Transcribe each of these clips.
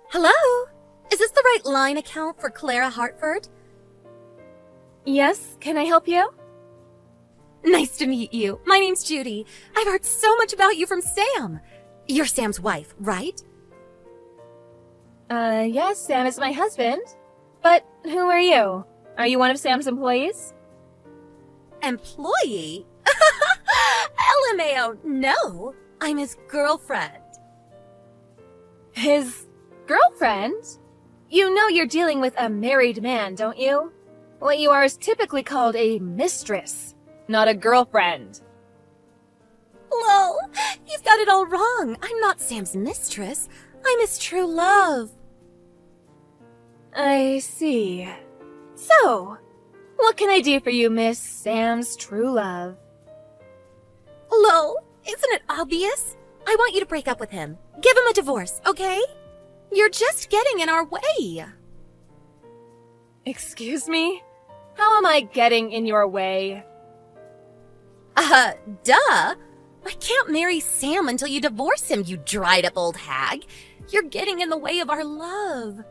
Hello? Is this the right line account for Clara Hartford? Yes, can I help you? Nice to meet you. My name's Judy. I've heard so much about you from Sam. You're Sam's wife, right? Yes, Sam is my husband. But who are you? Are you one of Sam's employees? Employee? LMAO, no. I'm his girlfriend. His girlfriend? You know you're dealing with a married man, don't you? What you are is typically called a mistress, not a girlfriend. Lol, you've got it all wrong. I'm not Sam's mistress. I'm his true love. I see. So, what can I do for you, Miss Sam's true love? Lol, isn't it obvious? I want you to break up with him. Give him a divorce, okay? You're just getting in our way. Excuse me? How am I getting in your way? Duh. I can't marry Sam until you divorce him, you dried-up old hag. You're getting in the way of our love.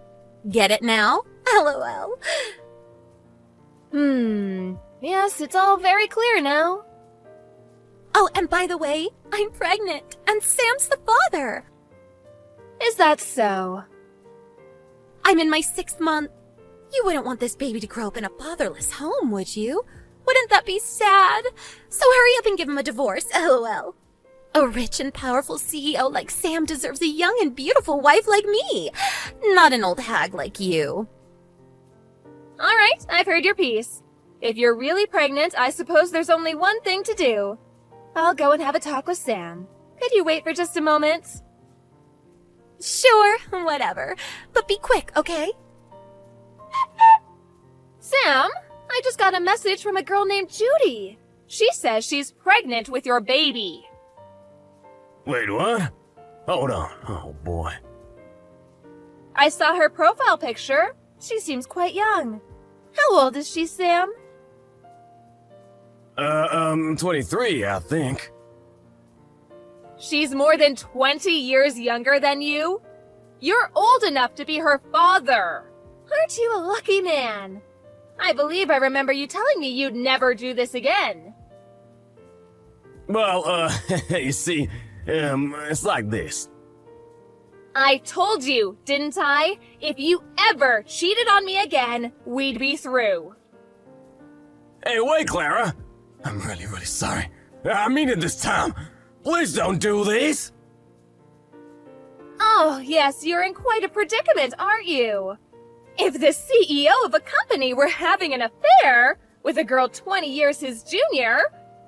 Get it now? LOL. Yes, it's all very clear now. Oh, and by the way, I'm pregnant, and Sam's the father. Is that so? I'm in my 6th month. You wouldn't want this baby to grow up in a fatherless home, would you? Wouldn't that be sad? So hurry up and give him a divorce, LOL. A rich and powerful CEO like Sam deserves a young and beautiful wife like me, not an old hag like you. All right, I've heard your piece. If you're really pregnant, I suppose there's only one thing to do. I'll go and have a talk with Sam. Could you wait for just a moment? Sure, whatever. But be quick, okay? Sam, I just got a message from a girl named Judy. She says she's pregnant with your baby. Wait, what? Hold on. Oh, boy. I saw her profile picture. She seems quite young. How old is she, Sam? 23, I think. She's more than 20 years younger than you? You're old enough to be her father. Aren't you a lucky man? I believe I remember you telling me you'd never do this again. Well, you see, it's like this. I told you, didn't I? If you ever cheated on me again, we'd be through. Hey, wait, Clara. I'm really sorry. I mean it this time. Please don't do this. Oh, yes, you're in quite a predicament, aren't you? If the CEO of a company were having an affair with a girl 20 years his junior,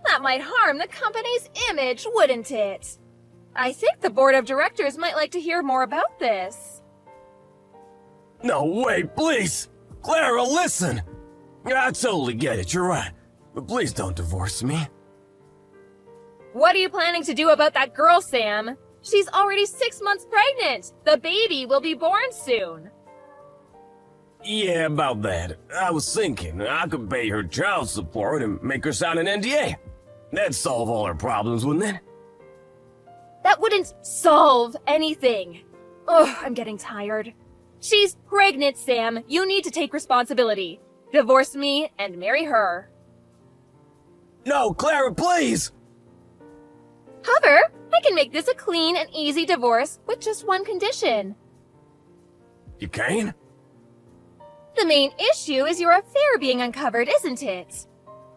that might harm the company's image, wouldn't it? I think the board of directors might like to hear more about this. No, wait, please. Clara, listen. I totally get it, you're right. But please don't divorce me. What are you planning to do about that girl, Sam? She's already 6 months pregnant. The baby will be born soon. Yeah, about that. I was thinking I could pay her child support and make her sign an NDA. That'd solve all her problems, wouldn't it? That wouldn't solve anything. Ugh, I'm getting tired. She's pregnant, Sam. You need to take responsibility. Divorce me and marry her. No, Clara, please! However, I can make this a clean and easy divorce with just one condition. You can? The main issue is your affair being uncovered, isn't it?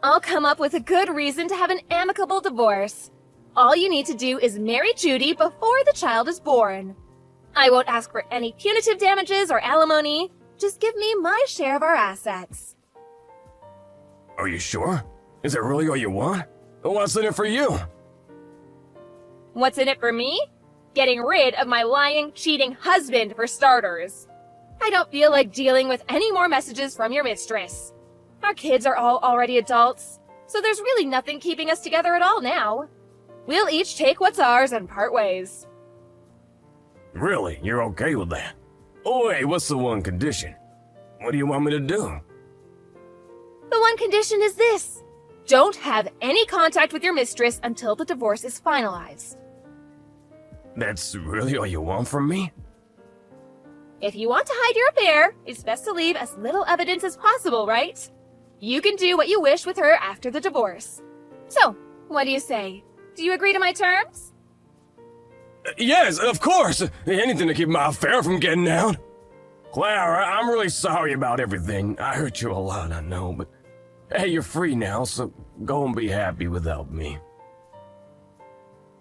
I'll come up with a good reason to have an amicable divorce. All you need to do is marry Judy before the child is born. I won't ask for any punitive damages or alimony. Just give me my share of our assets. Are you sure? Is it really all you want? What's in it for you? What's in it for me? Getting rid of my lying, cheating husband, for starters. I don't feel like dealing with any more messages from your mistress. Our kids are all already adults, so there's really nothing keeping us together at all now. We'll each take what's ours and part ways. Really? You're okay with that? Oh, wait, what's the one condition? What do you want me to do? The one condition is this. Don't have any contact with your mistress until the divorce is finalized. That's really all you want from me? If you want to hide your affair, it's best to leave as little evidence as possible, right? You can do what you wish with her after the divorce. So, what do you say? Do you agree to my terms? Yes, of course. Anything to keep my affair from getting out. Clara, I'm really sorry about everything. I hurt you a lot, I know, but hey, you're free now, so go and be happy without me.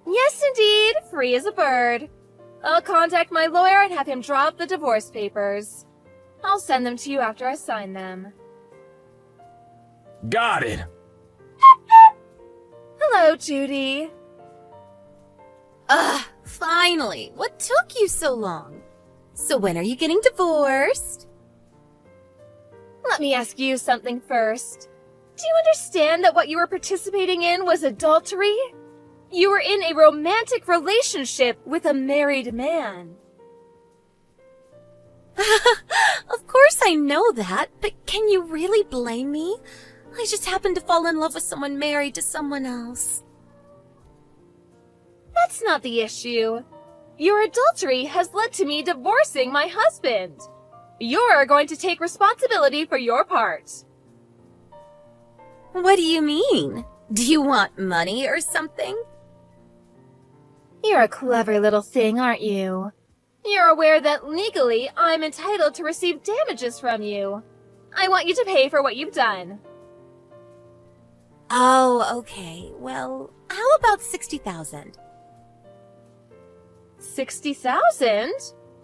Yes, indeed. Free as a bird. I'll contact my lawyer and have him draw up the divorce papers. I'll send them to you after I sign them. Got it. Hello, Judy. Finally. What took you so long? So when are you getting divorced? Let me ask you something first. Do you understand that what you were participating in was adultery? You were in a romantic relationship with a married man. Of course I know that, but can you really blame me? I just happened to fall in love with someone married to someone else. That's not the issue. Your adultery has led to me divorcing my husband. You're going to take responsibility for your part. What do you mean? Do you want money or something? You're a clever little thing, aren't you? You're aware that legally I'm entitled to receive damages from you. I want you to pay for what you've done. Oh, okay. Well, how about 60,000? 60,000?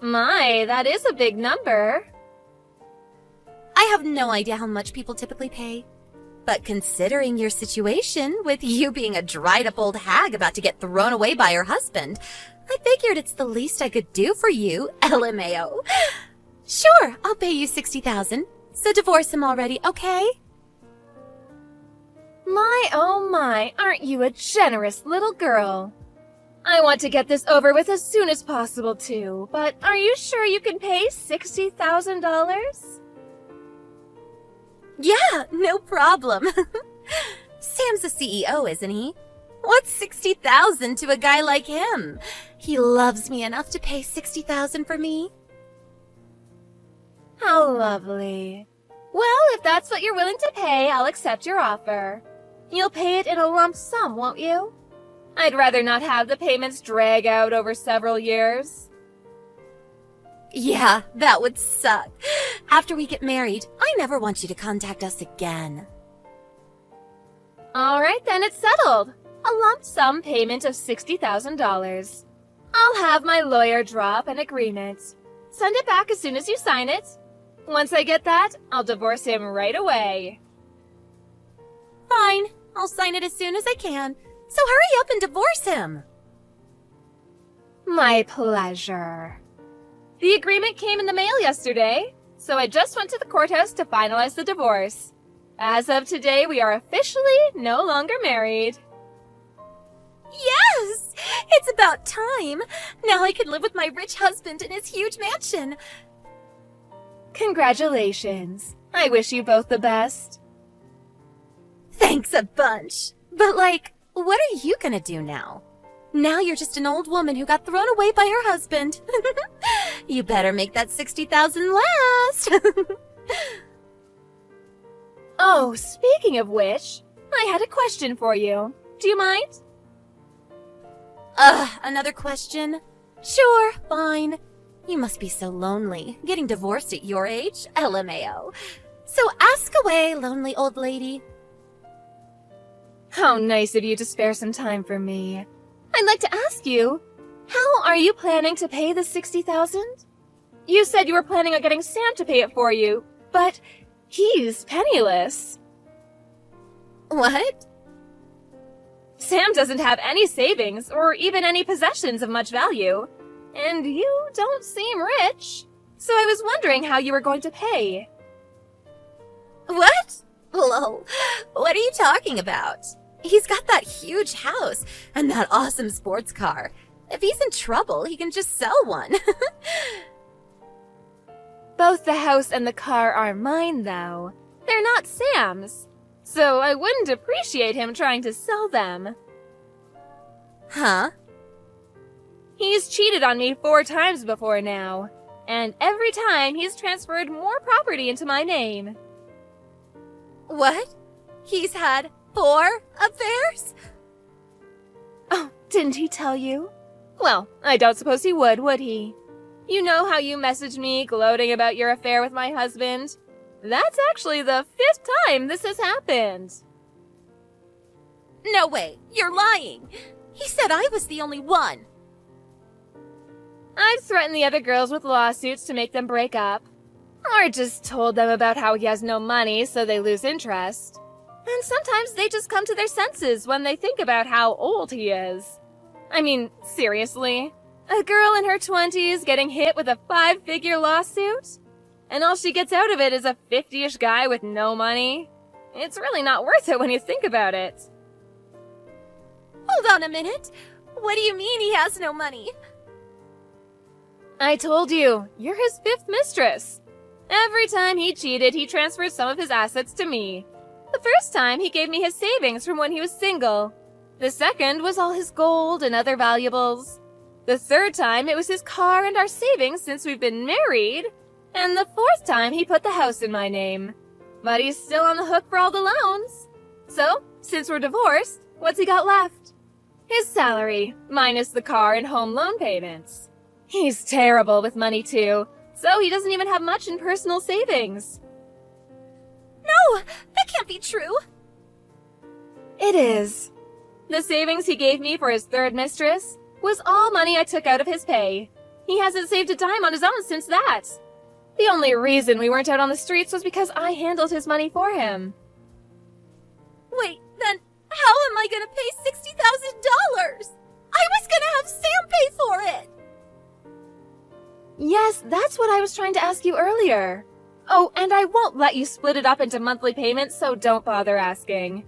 My, that is a big number. I have no idea how much people typically pay. But considering your situation, with you being a dried-up old hag about to get thrown away by her husband, I figured it's the least I could do for you, LMAO. Sure, I'll pay you 60,000. So divorce him already, okay? My, oh my, aren't you a generous little girl? I want to get this over with as soon as possible, too, but are you sure you can pay $60,000? Yeah, no problem. Sam's the CEO, isn't he? What's 60,000 to a guy like him? He loves me enough to pay 60,000 for me. How lovely. Well, if that's what you're willing to pay, I'll accept your offer. You'll pay it in a lump sum, won't you? I'd rather not have the payments drag out over several years. Yeah, that would suck. After we get married, I never want you to contact us again. All right, then it's settled. A lump sum payment of $60,000. I'll have my lawyer draw up an agreement. Send it back as soon as you sign it. Once I get that, I'll divorce him right away. Fine, I'll sign it as soon as I can. So hurry up and divorce him. My pleasure. The agreement came in the mail yesterday, so I just went to the courthouse to finalize the divorce. As of today, we are officially no longer married. Yes! It's about time. Now I can live with my rich husband in his huge mansion. Congratulations. I wish you both the best. Thanks a bunch. But what are you gonna do now? Now you're just an old woman who got thrown away by her husband. You better make that 60,000 last. Oh, speaking of which, I had a question for you. Do you mind? Another question? Sure, fine. You must be so lonely, getting divorced at your age, LMAO. So ask away, lonely old lady. How nice of you to spare some time for me. I'd like to ask you, how are you planning to pay the 60,000? You said you were planning on getting Sam to pay it for you, but he's penniless. What? Sam doesn't have any savings or even any possessions of much value, and you don't seem rich. So I was wondering how you were going to pay. What? Lol, what are you talking about? He's got that huge house and that awesome sports car. If he's in trouble, he can just sell one. Both the house and the car are mine, though. They're not Sam's. So I wouldn't appreciate him trying to sell them. Huh? He's cheated on me 4 times before now. And every time he's transferred more property into my name. What? He's had 4 affairs? Oh, didn't he tell you? Well, I don't suppose he would he? You know how you messaged me gloating about your affair with my husband? That's actually the 5th time this has happened. No way, you're lying. He said I was the only one. I've threatened the other girls with lawsuits to make them break up. Or just told them about how he has no money so they lose interest. And sometimes they just come to their senses when they think about how old he is. I mean, seriously? A girl in her 20s getting hit with a 5-figure lawsuit? And all she gets out of it is a 50-ish guy with no money? It's really not worth it when you think about it. Hold on a minute. What do you mean he has no money? I told you, you're his 5th mistress. Every time he cheated, he transferred some of his assets to me. The first time, he gave me his savings from when he was single. The second was all his gold and other valuables. The third time, it was his car and our savings since we've been married. And the 4th time, he put the house in my name. But he's still on the hook for all the loans. So, since we're divorced, what's he got left? His salary, minus the car and home loan payments. He's terrible with money too, so he doesn't even have much in personal savings. No, that can't be true. It is. The savings he gave me for his 3rd mistress was all money I took out of his pay. He hasn't saved a dime on his own since that. The only reason we weren't out on the streets was because I handled his money for him. Wait, then how am I gonna pay $60,000? I was gonna have Sam pay for it. Yes, that's what I was trying to ask you earlier. Oh, and I won't let you split it up into monthly payments, so don't bother asking.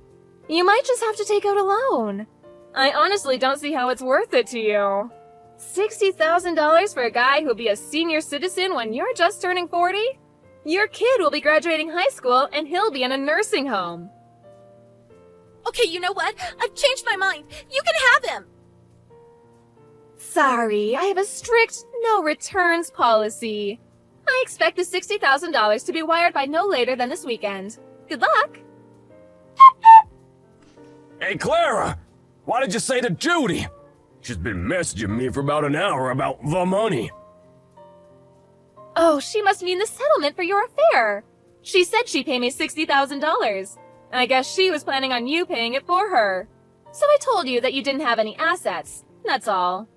You might just have to take out a loan. I honestly don't see how it's worth it to you. $60,000 for a guy who'll be a senior citizen when you're just turning 40? Your kid will be graduating high school and he'll be in a nursing home. Okay, you know what? I've changed my mind. You can have him. Sorry, I have a strict no returns policy. I expect the $60,000 to be wired by no later than this weekend. Good luck! Hey, Clara! Why did you say to Judy? She's been messaging me for about an hour about the money. Oh, she must mean the settlement for your affair. She said she'd pay me $60,000. I guess she was planning on you paying it for her. So I told you that you didn't have any assets. That's all.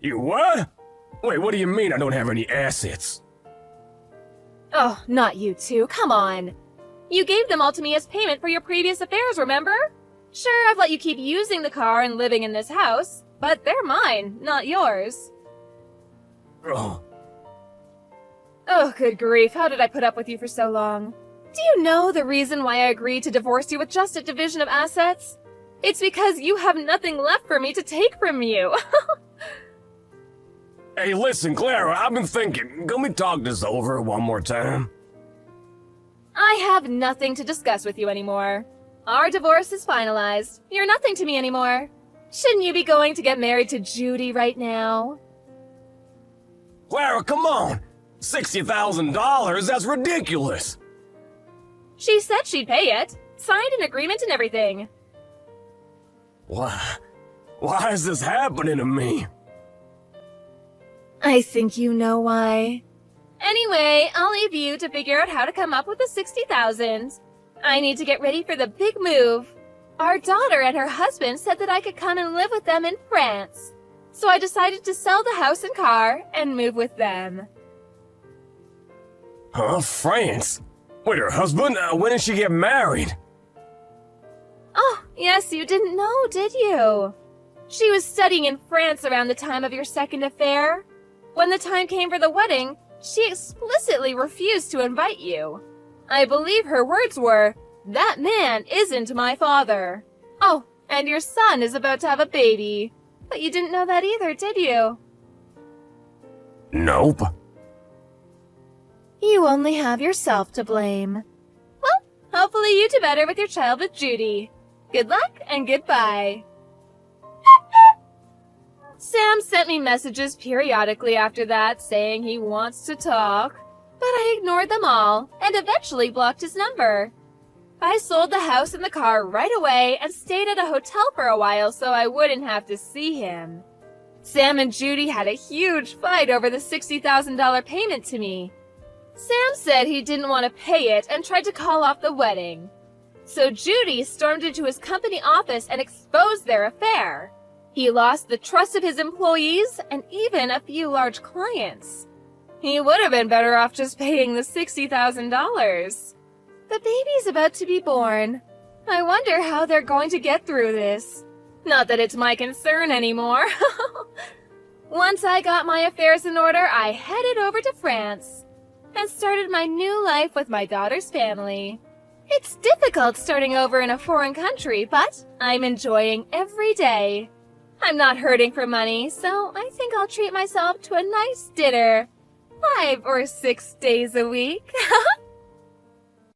You what? Wait, what do you mean I don't have any assets? Oh, not you two. Come on. You gave them all to me as payment for your previous affairs, remember? Sure, I've let you keep using the car and living in this house, but they're mine, not yours. Oh, Oh, good grief. How did I put up with you for so long? Do you know the reason why I agreed to divorce you with just a division of assets? It's because you have nothing left for me to take from you. hey, listen, Clara, I've been thinking. Can we talk this over one more time? I have nothing to discuss with you anymore. Our divorce is finalized. You're nothing to me anymore. Shouldn't you be going to get married to Judy right now? Clara, come on! $60,000? That's ridiculous! She said she'd pay it. Signed an agreement and everything. Why is this happening to me? I think you know why. Anyway, I'll leave you to figure out how to come up with the $60,000. I need to get ready for the big move. Our daughter and her husband said that I could come and live with them in France. So I decided to sell the house and car and move with them. Huh? France? Wait, her husband? When did she get married? Oh, yes, you didn't know, did you? She was studying in France around the time of your second affair. When the time came for the wedding, she explicitly refused to invite you. I believe her words were, "That man isn't my father." Oh, and your son is about to have a baby. But you didn't know that either, did you? Nope. You only have yourself to blame. Well, hopefully you do better with your child with Judy. Good luck and goodbye. Sam sent me messages periodically after that saying he wants to talk, but I ignored them all and eventually blocked his number. I sold the house and the car right away and stayed at a hotel for a while so I wouldn't have to see him. Sam and Judy had a huge fight over the $60,000 payment to me. Sam said he didn't want to pay it and tried to call off the wedding. So Judy stormed into his company office and exposed their affair. He lost the trust of his employees and even a few large clients. He would have been better off just paying the $60,000. The baby's about to be born. I wonder how they're going to get through this. Not that it's my concern anymore. Once I got my affairs in order, I headed over to France and started my new life with my daughter's family. It's difficult starting over in a foreign country, but I'm enjoying every day. I'm not hurting for money, so I think I'll treat myself to a nice dinner 5 or 6 days a week.